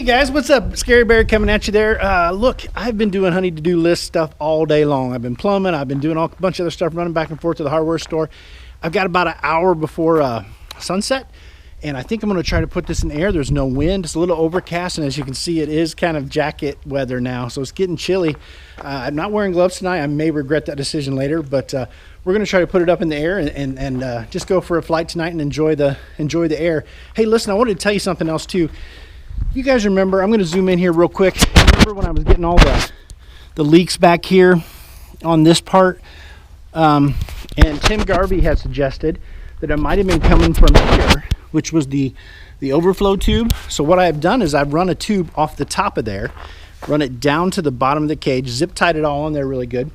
Hey guys, what's up? Scary Bear coming at you there. Look, I've been doing honey to-do list stuff all day long. I've been plumbing, I've been doing a bunch of other stuff, running back and forth to the hardware store. I've got about an hour before sunset, and I think I'm going to try to put this in the air. There's no wind, it's a little overcast, and as you can see, it is kind of jacket weather now, so it's getting chilly. I'm not wearing gloves tonight. I may regret that decision later, but we're going to try to put it up in the air and just go for a flight tonight and enjoy the air. Hey, listen, I wanted to tell you something else too. You guys remember, I'm going to zoom in here real quick. Remember when I was getting all the leaks back here on this part? And Tim Garvey had suggested that it might have been coming from here, which was the overflow tube. So what I've done is I've run a tube off the top of there, run it down to the bottom of the cage, zip tied it all in there really good.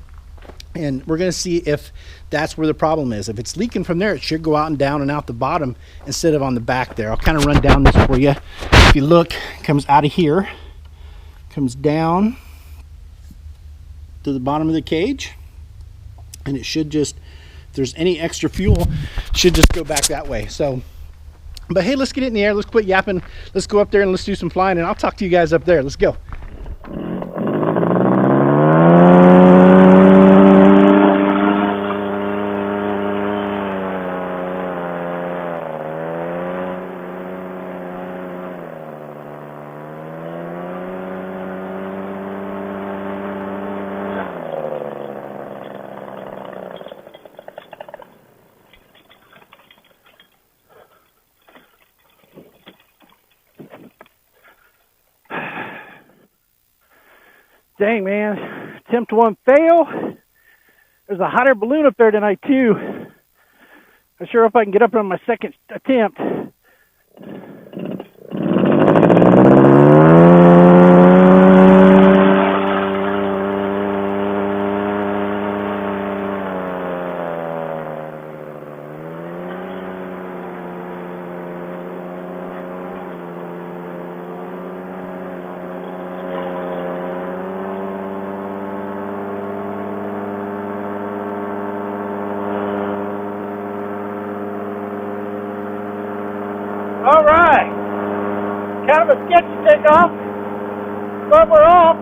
And we're going to see if that's where the problem is. If it's leaking from there, it should go out and down and out the bottom instead of on the back there. I'll kind of run down this for you. If you look, it comes out of here, comes down to the bottom of the cage, and it should just, if there's any extra fuel, it should just go back that way. So, but hey, let's get it in the air. Let's quit yapping. Let's go up there and let's do some flying, and I'll talk to you guys up there. Let's go. Dang, man. Attempt one fail. There's a hot air balloon up there tonight, too. Not sure if I can get up on my second attempt. All right, kind of a sketchy takeoff, but we're off,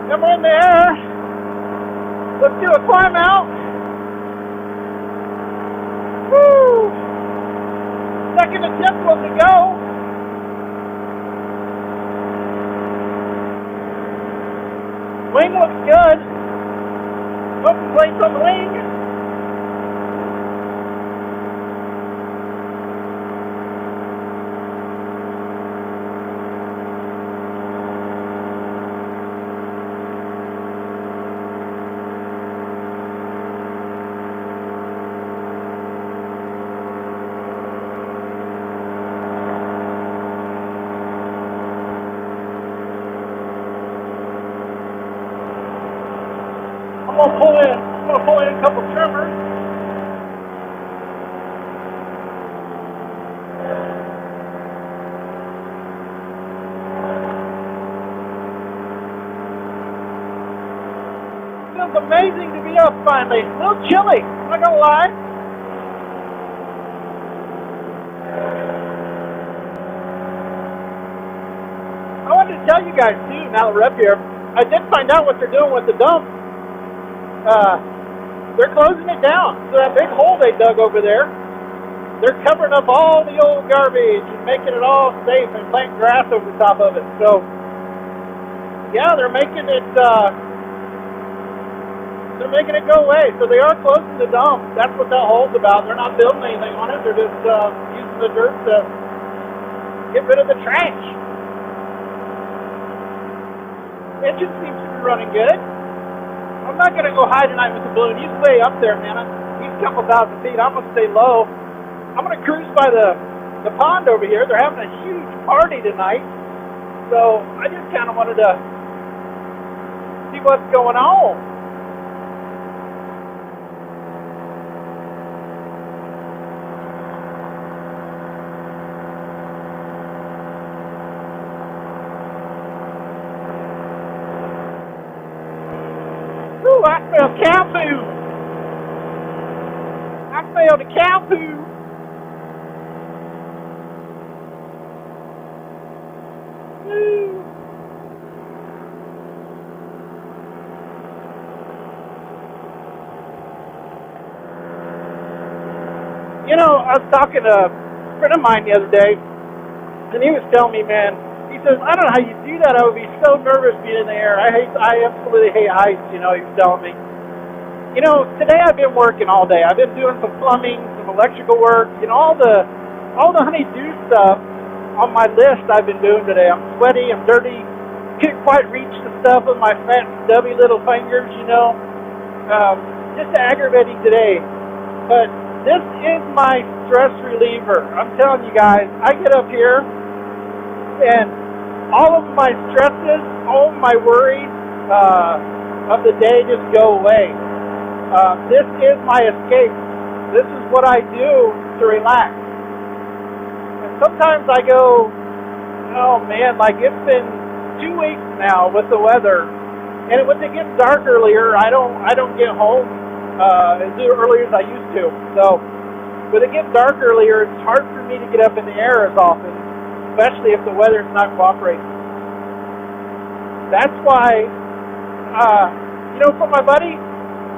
and we're in the air. Let's do a climb out. Woo! Second attempt was to go. Wing looks good. No complaints on the wing. I'm gonna pull in a couple trimmers. Feels amazing to be up finally. A little chilly, I'm not gonna lie. I wanted to tell you guys too, now that we're up here, I did find out what they're doing with the dump. They're closing it down. So that big hole they dug over there, they're covering up all the old garbage and making it all safe and planting grass over the top of it. So, yeah, they're making it go away. So they are closing the dump. That's what that hole's about. They're not building anything on it. They're just using the dirt to get rid of the trash. Engine seems to be running good. I'm not going to go high tonight with the balloon. You stay up there, man. He's a couple thousand feet. I'm going to stay low. I'm going to cruise by the pond over here. They're having a huge party tonight. So I just kind of wanted to see what's going on. Ooh, I smell cow poo. I smell the cow poo. I was talking to a friend of mine the other day, and he was telling me, man, he says, I don't know how you do that. I would be so nervous being in the air. I absolutely hate heights, he was telling me. Today I've been working all day. I've been doing some plumbing, some electrical work, all the honey-do stuff on my list I've been doing today. I'm sweaty, I'm dirty, can't quite reach the stuff with my fat, stubby little fingers, just aggravating today. But this is my stress reliever. I'm telling you guys, I get up here and all of my stresses, all of my worries of the day just go away. This is my escape. This is what I do to relax. And sometimes I go, oh man, like it's been 2 weeks now with the weather, and when it gets dark earlier, I don't get home as early as I used to. So when it gets dark earlier, it's hard for me to get up in the air as often, especially if the weather's not cooperating. That's why, for my buddy,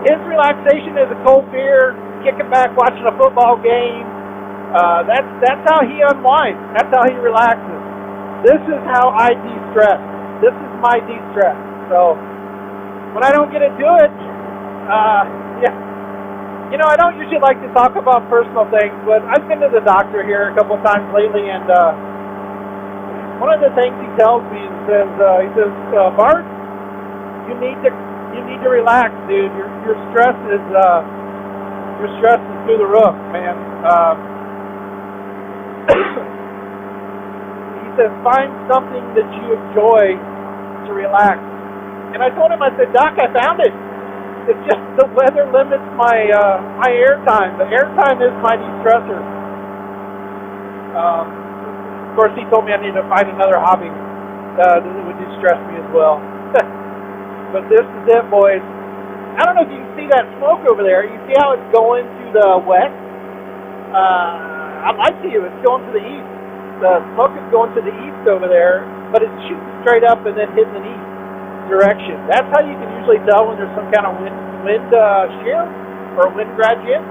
his relaxation is a cold beer, kicking back, watching a football game. That's how he unwinds. That's how he relaxes. This is how I de-stress. This is my de-stress. So when I don't get to do it, I don't usually like to talk about personal things, but I've been to the doctor here a couple of times lately, and one of the things he tells me is Bart, you need to relax, dude. Your stress is through the roof, man. He says find something that you enjoy to relax. And I told him, I said, Doc, I found it. It's just the weather limits my my airtime. The airtime is my de-stressor. Of course, he told me I need to find another hobby that would de-stress me as well. But this is it, boys. I don't know if you can see that smoke over there. You see how it's going to the west? I'd like to. It's going to the east. The smoke is going to the east over there, but it's shooting straight up and then hitting the east direction. That's how you can usually tell when there's some kind of wind shear or wind gradient.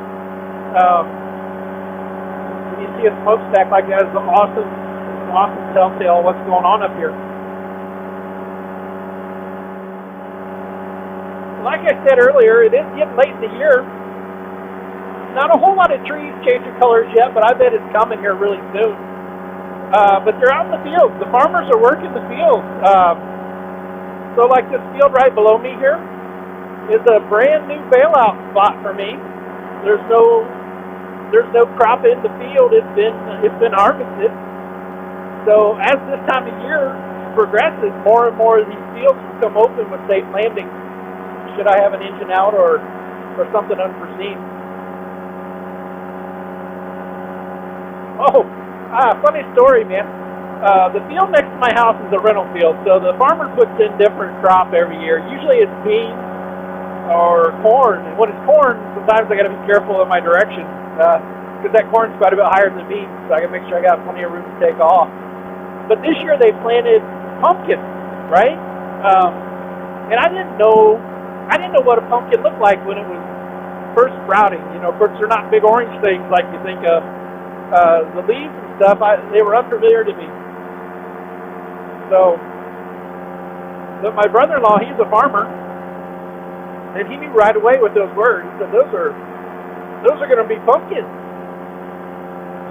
When you see a smokestack like that, it's an awesome telltale what's going on up here. Like I said earlier, it is getting late in the year. Not a whole lot of trees changing colors yet, but I bet it's coming here really soon. But they're out in the fields. The farmers are working the fields. So like this field right below me here is a brand new bailout spot for me. There's no crop in the field. It's been harvested. So as this time of year progresses, more and more of these fields will come open with safe landings should I have an engine out or something unforeseen. Funny story, man. The field next to my house is a rental field, so the farmer puts in different crop every year. Usually it's beans or corn, and when it's corn, sometimes I got to be careful in my direction because that corn's quite a bit higher than beans, so I got to make sure I got plenty of room to take off. But this year they planted pumpkins, right? And I didn't know what a pumpkin looked like when it was first sprouting. Of course, they're not big orange things like you think of. The leaves and stuff, they were unfamiliar to me. So, but my brother-in-law, he's a farmer, and he knew right away with those words. He said, those are going to be pumpkins.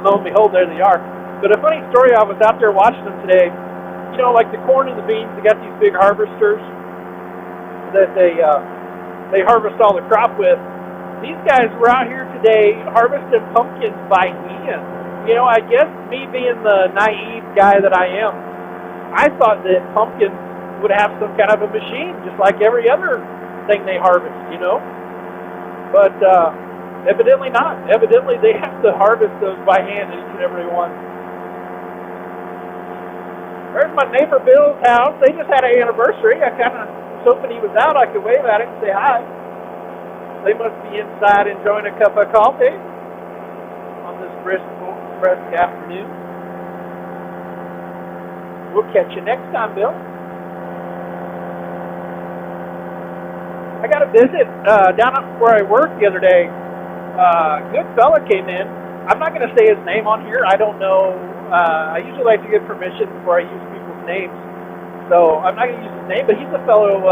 Lo and behold, there they are. But a funny story, I was out there watching them today. Like the corn and the beans, they got these big harvesters that they harvest all the crop with. These guys were out here today harvesting pumpkins by hand. I guess me being the naive guy that I am, I thought that pumpkins would have some kind of a machine, just like every other thing they harvest, But evidently not. Evidently they have to harvest those by hand, each and every one. There's my neighbor Bill's house. They just had an anniversary. I kind of was hoping he was out. I could wave at him and say hi. They must be inside enjoying a cup of coffee on this brisk afternoon. We'll catch you next time, Bill. got a visit down where I work the other day. Good fella came in. I'm not going to say his name on here. I don't know. I usually like to get permission before I use people's names. So I'm not going to use his name, but he's a fellow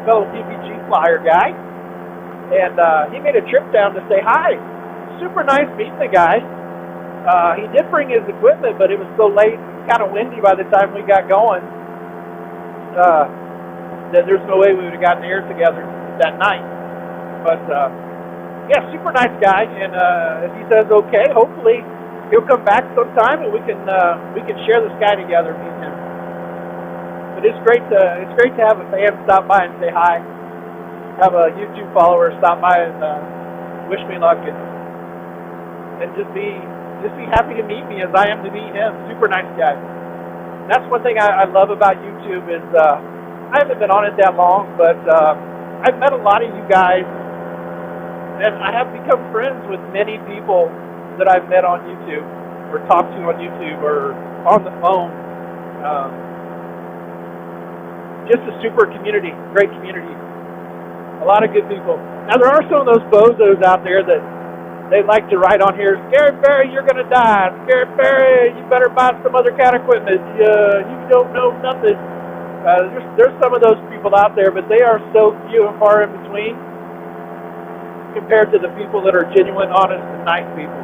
PPG flyer guy. And he made a trip down to say hi. Super nice meeting the guy. He did bring his equipment, but it was so late, kind of windy by the time we got going, that there's no way we would have gotten air together that night. But yeah, super nice guy, and if he says okay, hopefully he'll come back sometime and we can share the sky together, me and him. But it's great to have a fan stop by and say hi. Have a YouTube follower stop by and wish me luck and just be happy to meet me as I am to meet him. Super nice guy. And that's one thing I love about YouTube is I haven't been on it that long, but I've met a lot of you guys, and I have become friends with many people that I've met on YouTube or talked to on YouTube or on the phone. Just a super community, great community. A lot of good people. Now there are some of those bozos out there that they like to write on here, Scary Barry, you're going to die. Scary Barry, you better buy some other kind of equipment. You don't know nothing. There's some of those people out there, but they are so few and far in between compared to the people that are genuine, honest, and nice people.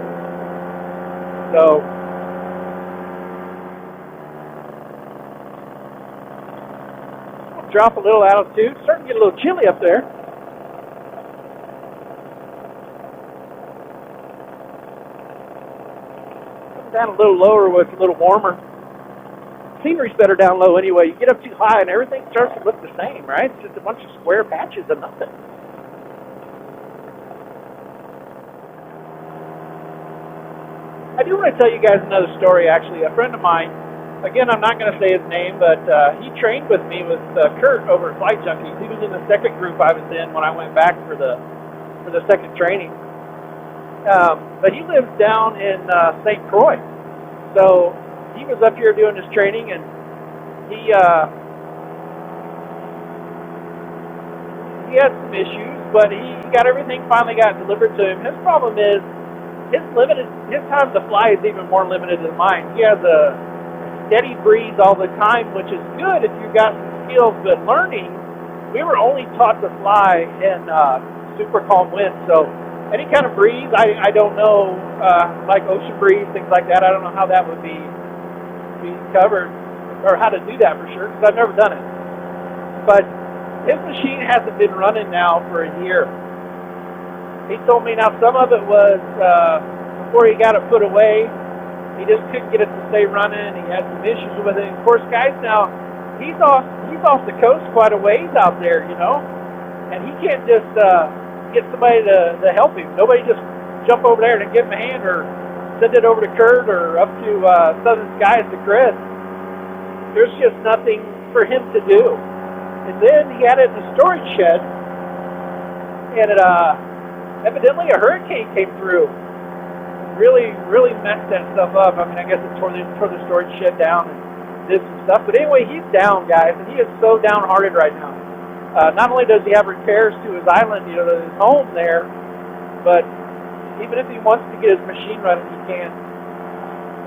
So, I'll drop a little altitude. It's starting to get a little chilly up there. Come down a little lower where it's a little warmer. Scenery's better down low anyway. You get up too high and everything starts to look the same, right? It's just a bunch of square patches of nothing. I do want to tell you guys another story, actually. A friend of mine, again, I'm not going to say his name, but he trained with me with Kurt over at Flight Junkies. He was in the second group I was in when I went back for the second training. But he lives down in St. Croix. So he was up here doing his training, and he had some issues, but he got everything finally got delivered to him. His problem is his time to fly is even more limited than mine. He has a steady breeze all the time, which is good if you've got some skills, but learning, we were only taught to fly in super calm winds, so any kind of breeze, I don't know, like ocean breeze, things like that, I don't know how that would be covered, or how to do that for sure, because I've never done it. But his machine hasn't been running now for a year. He told me now some of it was before he got it put away, he just couldn't get it to stay running. He had some issues with it. Of course, guys, now he's off the coast quite a ways out there, you know, and he can't just get somebody to help him. Nobody just jump over there and give him a hand or send it over to Kurt or up to Southern Skies to Chris. There's just nothing for him to do. And then he had it in the storage shed, and it evidently a hurricane came through. Really, really messed that stuff up. I mean, I guess it tore the storage shed down and did some stuff. But anyway, he's down, guys, and he is so downhearted right now. Not only does he have repairs to his island, you know, to his home there, but even if he wants to get his machine running, he can.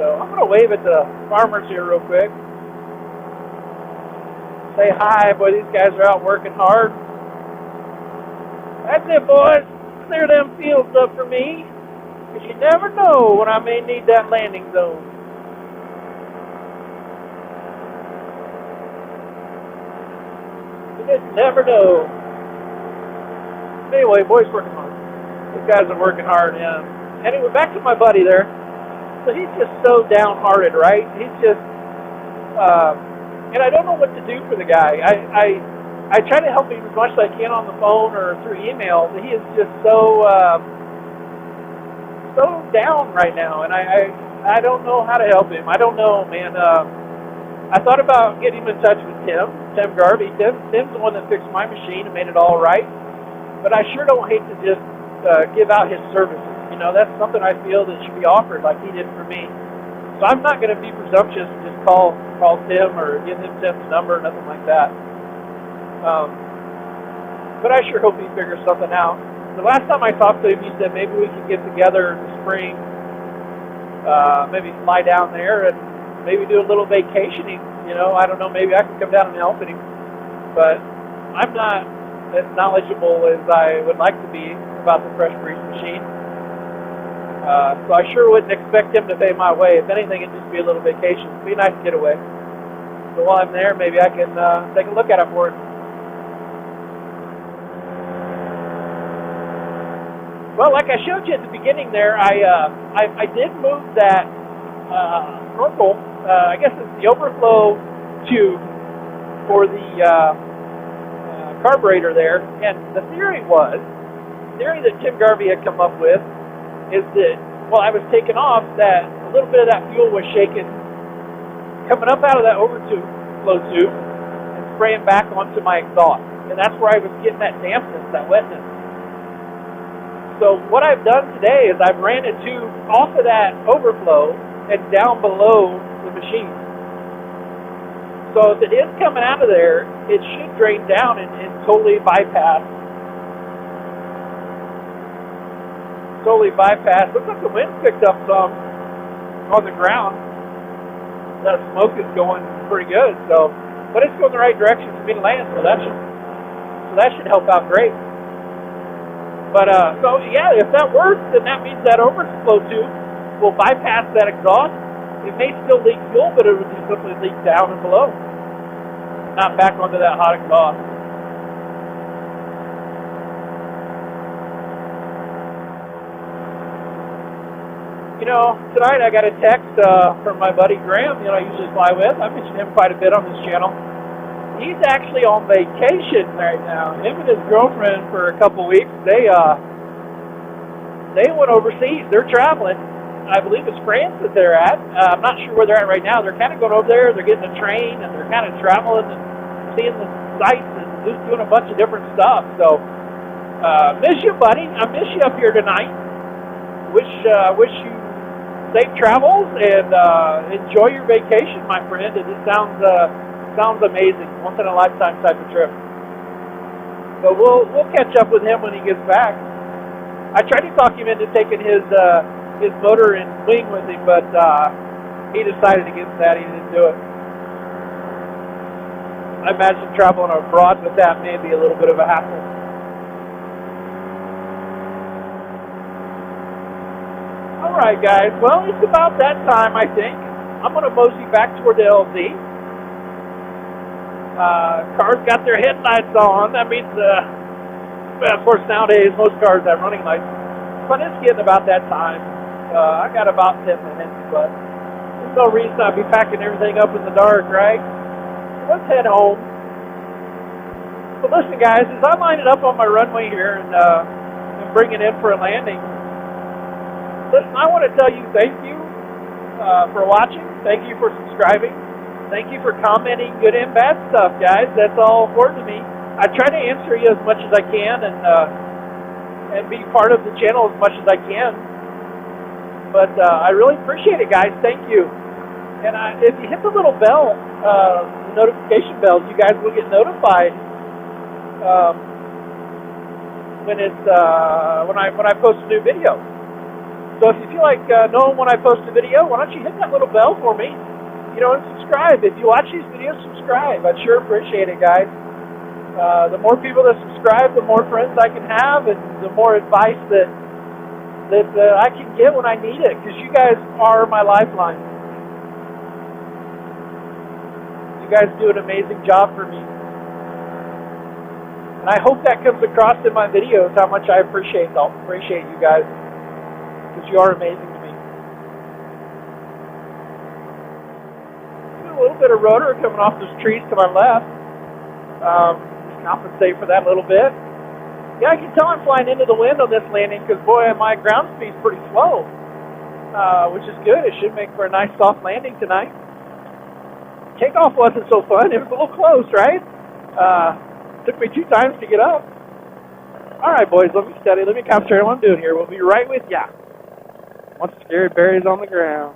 So I'm going to wave at the farmers here real quick. Say hi, boy, these guys are out working hard. That's it, boys. Clear them fields up for me, because you never know when I may need that landing zone. You just never know. Anyway, boys working hard. These guys are working hard. Anyway, back to my buddy there. So he's just so downhearted, right? He's just, and I don't know what to do for the guy. I try to help him as much as I can on the phone or through email, but he is just so down right now, and I don't know how to help him. I don't know, man. I thought about getting him in touch with Tim Garvey. Tim's the one that fixed my machine and made it all right, but I sure don't hate to just give out his services. You know, that's something I feel that should be offered like he did for me. So I'm not going to be presumptuous and just call Tim or give him Tim's number, nothing like that. But I sure hope he figures something out. The last time I talked to him, he said maybe we could get together in the spring maybe fly down there and maybe do a little vacationing. You know, I don't know, maybe I can come down and help him. But I'm not as knowledgeable as I would like to be about the fresh breeze machine. So I sure wouldn't expect him to pay my way. If anything, it'd just be a little vacation. It'd be a nice getaway. So while I'm there, maybe I can take a look at it for him. Well, like I showed you at the beginning there, I did move that snorkel. I guess it's the overflow tube for the carburetor there. And the theory that Tim Garvey had come up with is that while I was taking off, that a little bit of that fuel was shaking, coming up out of that overflow tube and spraying back onto my exhaust. And that's where I was getting that dampness, that wetness. So what I've done today is I've ran a tube off of that overflow and down below the machine. So if it is coming out of there, it should drain down and totally bypass. Looks like the wind picked up some on the ground. That smoke is going pretty good. So, but it's going the right direction for me to land. So that should help out great. But so yeah, if that works, then that means that overflow tube will bypass that exhaust. It may still leak fuel, but it will just simply leak down and below, not back onto that hot exhaust. You know, tonight I got a text from my buddy Graham, you know, I usually fly with. I mentioned him quite a bit on this channel. He's actually on vacation right now. Him and his girlfriend for a couple weeks, they went overseas. They're traveling. I believe it's France that they're at. I'm not sure where they're at right now. They're kind of going over there. They're getting a train, and they're kind of traveling and seeing the sights and just doing a bunch of different stuff. So, miss you, buddy. I miss you up here tonight. Wish you safe travels and enjoy your vacation, my friend. It just sounds amazing. Once in a lifetime type of trip. So we'll catch up with him when he gets back. I tried to talk him into taking his motor and wing with him, but he decided against that. He didn't do it. I imagine traveling abroad with that may be a little bit of a hassle. All right, guys. Well, it's about that time, I think. I'm going to mosey back toward the LZ. Cars got their headlights on. That means, well, of course, nowadays, most cars have running lights. But it's getting about that time. I got about 10 minutes, but there's no reason I'd be packing everything up in the dark, right? So let's head home. So listen, guys, as I line it up on my runway here and bring it in for a landing, listen, I want to tell you thank you for watching. Thank you for subscribing. Thank you for commenting good and bad stuff, guys. That's all important to me. I try to answer you as much as I can and be part of the channel as much as I can. But I really appreciate it, guys. Thank you. And if you hit the little bell, the notification bell, you guys will get notified when I post a new video. So if you feel like knowing when I post a video, why don't you hit that little bell for me? You know, and subscribe. If you watch these videos, subscribe. I'd sure appreciate it, guys. The more people that subscribe, the more friends I can have, and the more advice that I can get when I need it, because you guys are my lifeline. You guys do an amazing job for me. And I hope that comes across in my videos, how much I appreciate you guys, because you are amazing to me. A little bit of rotor coming off those trees to my left. Just compensate for that a little bit. Yeah, I can tell I'm flying into the wind on this landing because, boy, my ground speed's pretty slow, which is good. It should make for a nice soft landing tonight. Takeoff wasn't so fun. It was a little close, right? Took me 2 times to get up. All right, boys, let me steady. Let me concentrate on what I'm doing here. We'll be right with ya once Scary Barry's on the ground.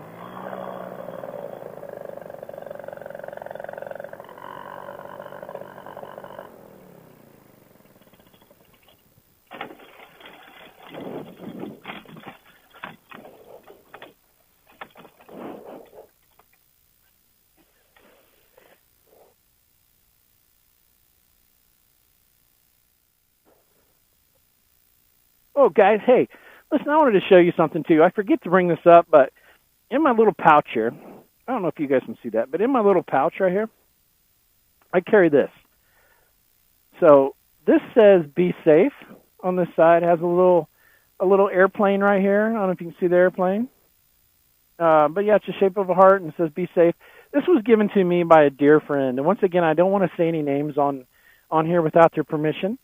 Oh, guys, hey, listen, I wanted to show you something, too. I forget to bring this up, but in my little pouch here, I don't know if you guys can see that, but in my little pouch right here, I carry this. So this says "Be safe" on this side. It has a little airplane right here. I don't know if you can see the airplane. But yeah, it's the shape of a heart and it says "Be safe." This was given to me by a dear friend. And once again, I don't want to say any names on here without their permission.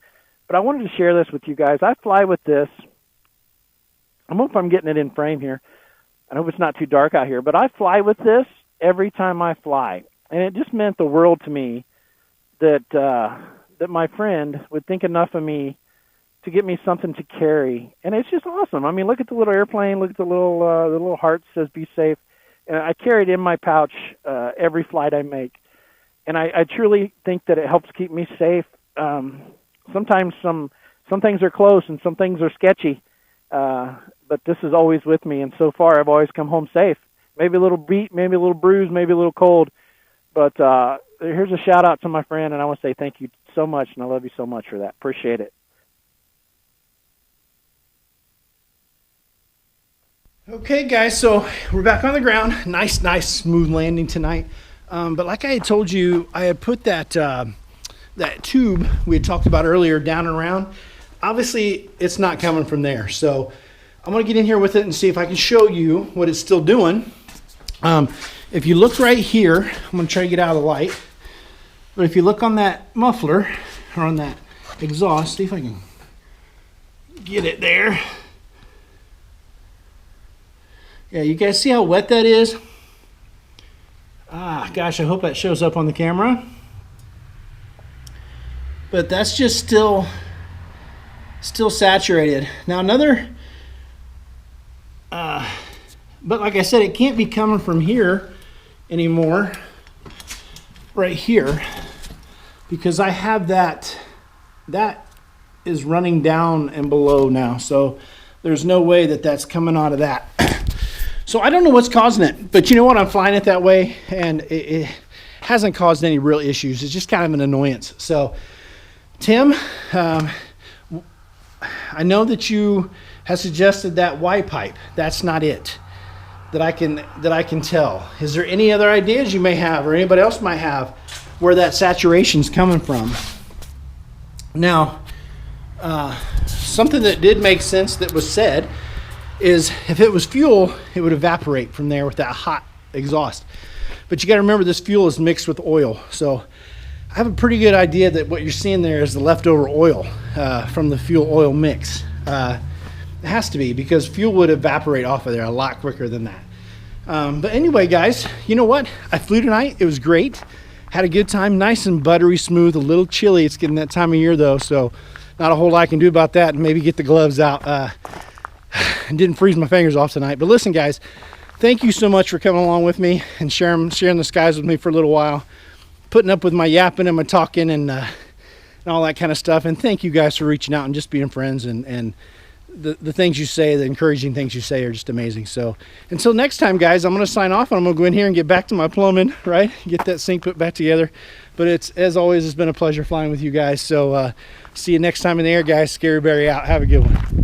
But I wanted to share this with you guys. I fly with this. I hope I'm getting it in frame here. I hope it's not too dark out here. But I fly with this every time I fly. And it just meant the world to me that my friend would think enough of me to get me something to carry. And it's just awesome. I mean, look at the little airplane. Look at the little heart that says "Be safe." And I carry it in my pouch every flight I make. And I truly think that it helps keep me safe. Sometimes some things are close and some things are sketchy. But this is always with me. And so far, I've always come home safe. Maybe a little beat, maybe a little bruise, maybe a little cold. But here's a shout out to my friend. And I want to say thank you so much. And I love you so much for that. Appreciate it. Okay, guys, so we're back on the ground. Nice, smooth landing tonight. But like I had told you, I had put that tube we had talked about earlier down and around. Obviously, it's not coming from there. So I'm going to get in here with it and see if I can show you what it's still doing. If you look right here, I'm going to try to get out of the light. But if you look on that muffler, or on that exhaust, see if I can get it there. Yeah, you guys see how wet that is? Ah, gosh, I hope that shows up on the camera. But that's just still saturated. Now another, but like I said, it can't be coming from here anymore, right here, because I have that is running down and below now. So there's no way that that's coming out of that. So I don't know what's causing it, but you know what? I'm flying it that way, and it hasn't caused any real issues. It's just kind of an annoyance. So, Tim, I know that you have suggested that Y pipe. That's not it that I can tell. Is there any other ideas you may have, or anybody else might have, where that saturation's coming from? Now, something that did make sense that was said is if it was fuel, it would evaporate from there with that hot exhaust. But you got to remember, this fuel is mixed with oil. So I have a pretty good idea that what you're seeing there is the leftover oil from the fuel oil mix. It has to be, because fuel would evaporate off of there a lot quicker than that. But anyway, guys, you know what? I flew tonight. It was great. Had a good time. Nice and buttery smooth. A little chilly. It's getting that time of year, though, so not a whole lot I can do about that. Maybe get the gloves out. Didn't freeze my fingers off tonight. But listen, guys, thank you so much for coming along with me and sharing the skies with me for a little while, putting up with my yapping and my talking and all that kind of stuff. And thank you guys for reaching out and just being friends, and the things you say, the encouraging things you say, are just amazing. So until next time, guys, I'm going to sign off, and I'm going to go in here and get back to my plumbing, right? Get that sink put back together. But as always, it's been a pleasure flying with you guys. So see you next time in the air, guys. Scary Barry out. Have a good one.